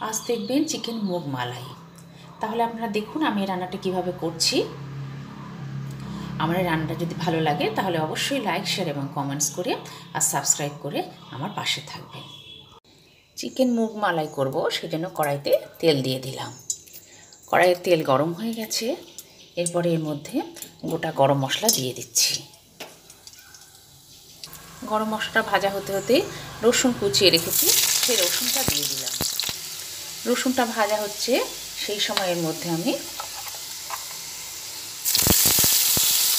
আজ দেখবেন চিকেন মুগ মালাই। তাহলে আপনারা দেখুন আমি এই রান্নাটা কীভাবে করছি। আমার এই রান্নাটা যদি ভালো লাগে তাহলে অবশ্যই লাইক, শেয়ার এবং কমেন্টস করে আর সাবস্ক্রাইব করে আমার পাশে থাকবেন। চিকেন মুগ মালাই করব, সেজন্য কড়াইতে তেল দিয়ে দিলাম। কড়াইয়ের তেল গরম হয়ে গেছে। এরপরে এর মধ্যে গোটা গরম মশলা দিয়ে দিচ্ছি। গরম মশলাটা ভাজা হতে হতে রসুন কুচিয়ে রেখেছি, সেই রসুনটা দিয়ে দিলাম। রসুনটা ভাজা হচ্ছে, সেই সময়ের মধ্যে আমি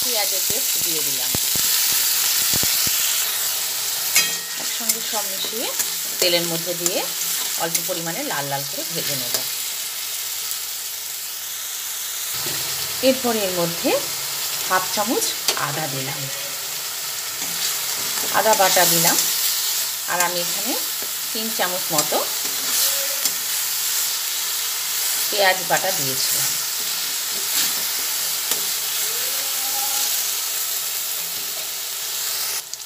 পেঁয়াজের পেস্ট দিয়ে দিলাম। একসঙ্গে সব মিশিয়ে তেলের মধ্যে দিয়ে অল্প পরিমাণে লাল লাল করে ভেজে নেব। এরপরে এর মধ্যে হাফ চামচ আদা দিলাম, আদা বাটা দিলাম। আর আমি এখানে 3 চামচ মতো পেঁয়াজ বাটা দিয়েছিলাম।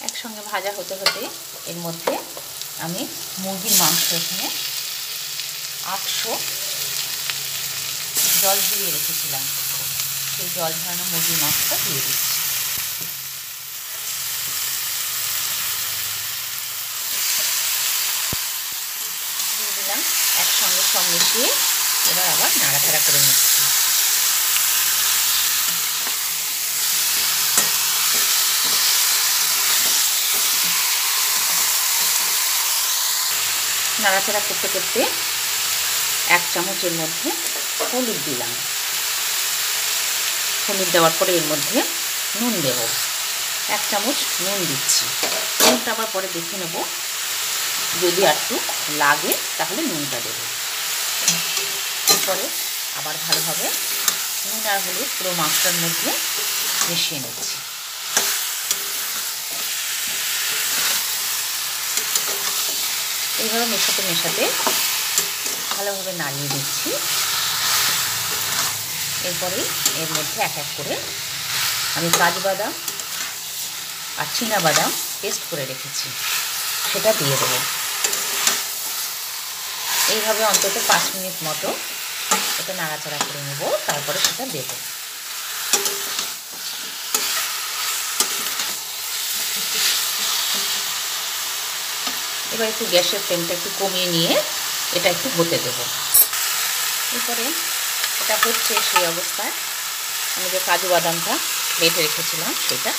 একসঙ্গে ভাজা হতে হতে এর মধ্যে আমি মুরগির মাংস এখানে 800 জল ঝরিয়ে রেখেছিলাম, সেই জল ঝরানো মুরগির মাংসটা দিয়ে দিচ্ছি। দিয়ে দিলাম, একসঙ্গে সব মিশিয়ে এবার আবার নাড়াচাড়া করে নিচ্ছি। নাড়াচাড়া করতে করতে 1 চামচের মধ্যে হলুদ দিলাম। হলুদ দেওয়ার পরে এর মধ্যে নুন দেব, 1 চামচ নুন দিচ্ছি। নুনটা আবার পরে দেখে নেব, যদি একটু লাগে তাহলে নুনটা দেব। এরপরে আবার ভালোভাবে নুন আর হলুদ পুরো মাংসটার মধ্যে মিশিয়ে নিচ্ছি। এইভাবে মেশাতে মেশাতে ভালোভাবে নাড়িয়ে দিচ্ছি। এরপরে এর মধ্যে এক এক করে আমি কাজু বাদাম আর চীনা বাদাম পেস্ট করে রেখেছি, সেটা দিয়ে দেবো। এইভাবে অন্তত 5 মিনিট মতো এটা নাড়াচাড়া করে নেব, তারপরে সেটা দেব। এবার একটু গ্যাসের ফ্লেমটা একটু কমিয়ে নিয়ে এটা একটু হতে দেব। এরপরে এটা হচ্ছে, সেই অবস্থায় আমি যে কাজু বাদামটা বেটে রেখেছিলাম সেটা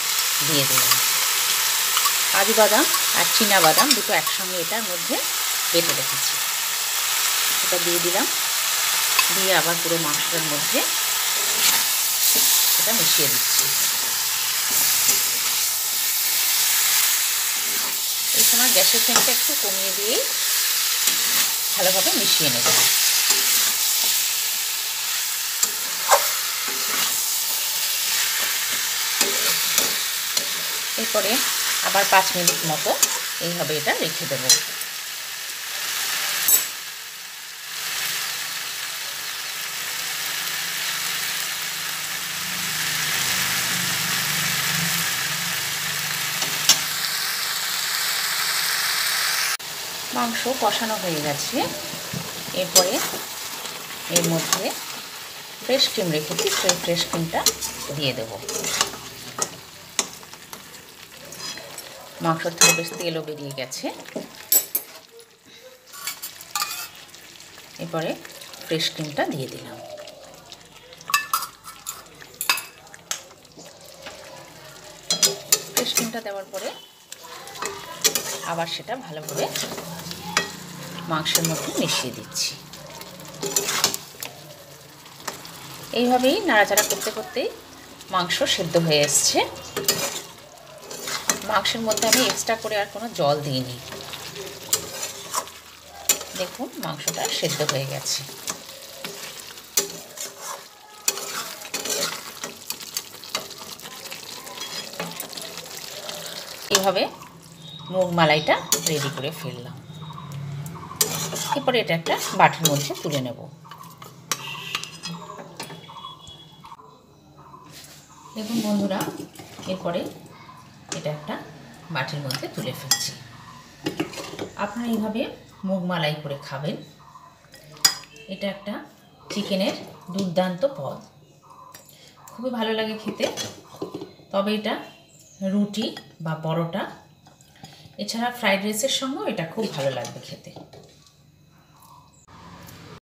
দিয়ে দিলাম। কাজু বাদাম আর চীনা বাদাম দুটো একসঙ্গে এটার মধ্যে বেটে রেখেছি, সেটা দিয়ে দিলাম। দিয়ে আবার পুরো মাংসটার মধ্যে এটা মিশিয়ে দিচ্ছি। এই সময় গ্যাসের ফ্লেমটা একটু কমিয়ে দিয়ে ভালোভাবে মিশিয়ে নেব। এরপরে আবার 5 মিনিট মতো এইভাবে এটা রেখে দেব। মাংস কষানো হয়ে গেছে। এরপরে এর মধ্যে ফ্রেশ ক্রিম রেখেছি, সেই ফ্রেশ ক্রিমটা দিয়ে দেব। মাংস থেকে বেশ তেলও বেরিয়ে গেছে। এরপরে ফ্রেশ ক্রিমটা দিয়ে দিলাম। ফ্রেশ ক্রিমটা দেওয়ার পরে আবার সেটা ভালোভাবে মাংসের মধ্যে মিশিয়ে দিচ্ছি। এইভাবেই নাড়াচাড়া করতে করতে মাংস সেদ্ধ হয়ে এসছে। মাংসের মধ্যে আমি এক্সট্রা করে আর কোনো জল দিইনি। দেখুন মাংসটা সেদ্ধ হয়ে গেছে। এইভাবে মুগ মালাইটা রেডি করে ফেললাম। এরপরে এটা একটা বাটির মধ্যে তুলে নেব। দেখুন বন্ধুরা, এরপরে এটা একটা বাটির মধ্যে তুলে ফেলছি। আপনারা এইভাবে মুগ মালাই করে খাবেন, এটা একটা চিকেনের দুর্দান্ত পদ, খুবই ভালো লাগে খেতে। তবে এটা রুটি বা পরোটা এছাড়া ফ্রাইড রাইসের সঙ্গেও এটা খুব ভালো লাগবে খেতে।